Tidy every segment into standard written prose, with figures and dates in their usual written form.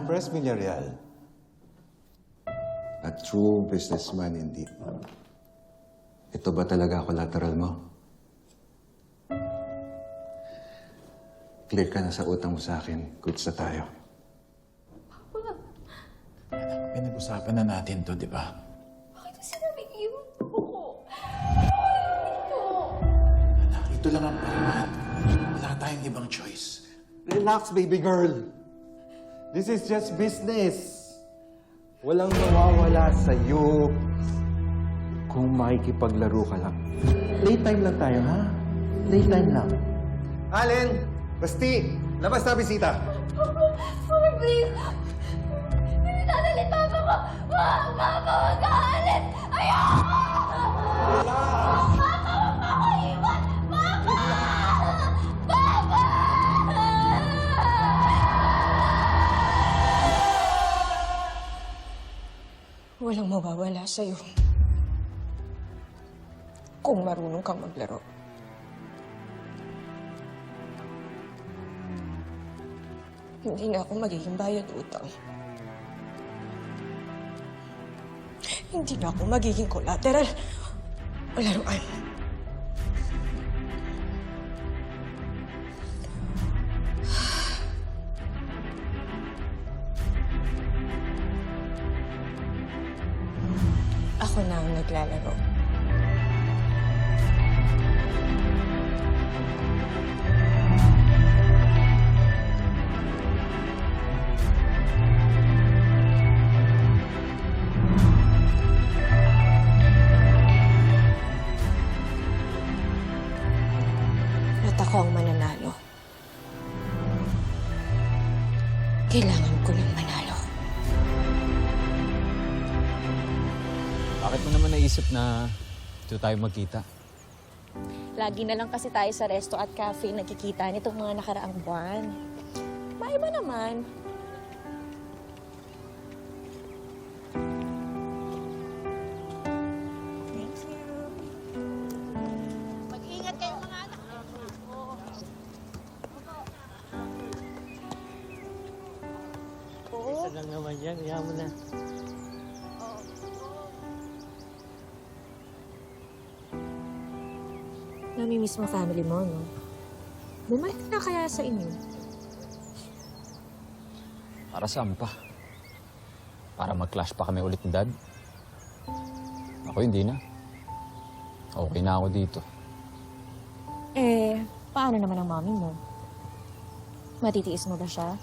Pres Villarreal. A true businessman indeed. Ito ba talaga collateral mo? Clear ka na sa utang mo sa akin. Goods na tayo. Pinag-usapan na natin to, di ba? Bakit mo sinabi yun? Oo. Anak, ito lang ang paraan. Wala tayong ibang choice. Relax, baby girl. This is just business. Walang nawawala sa'yo kung makikipaglaro ka lang. Playtime lang tayo, ha? Playtime lang. Allen! Basti! Labas na bisita! Mama, please. Hindi dadalhin mama ko. Mama, huwag ka alis. Ayoko! Mama, huwag ka ako iwan. Mama! Mama! Walang mawawala sa'yo kung marunong kang maglaro. Hindi na ako magiging bayad utang. Hindi na ako magiging collateral o laruan. Ako na ang naglalaro. At ako ang mananalo. Kailangan ko lang manalo. Bakit mo naman naisip na dito tayo magkita? Lagi na lang kasi tayo sa resto at cafe nagkikita nitong mga nakaraang buwan. Maiba naman. Thank you. Mag-ingat kayo mga anak. Isa lang naman yan, kaya mo na. Namimiss mo family mo, no? Bumalik na kaya sa inyo. Para saan pa? Para mag-clash pa kami ulit ni Dad? Ako hindi na. Okay na ako dito. Eh, paano naman ang mami mo? Matitiis mo ba siya?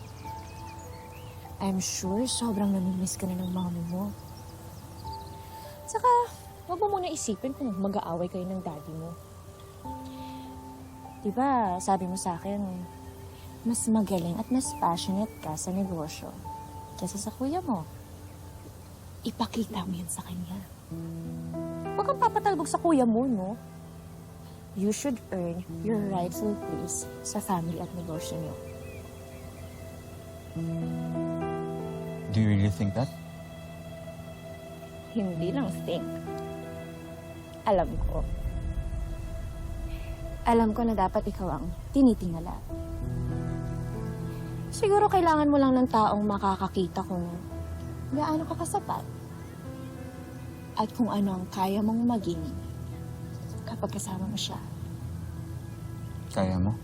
I'm sure sobrang namimiss ka na ng mami mo. Saka, huwag mo muna isipin kung mag-aaway kayo ng daddy mo. Diba, sabi mo sa akin, mas magaling at mas passionate ka sa negosyo kaysa sa kuya mo. Ipakita mo yan sa kanya. Huwag kang papatalbog sa kuya mo, no? You should earn your rightful place sa family at negosyo niyo. Do you really think that? Hindi lang think. Alam ko. Alam ko na dapat ikaw ang tinitingala. Siguro kailangan mo lang ng taong makakakita kung gaano ka kasapat at kung ano ang kaya mong maging kapag kasama mo siya. Kaya mo?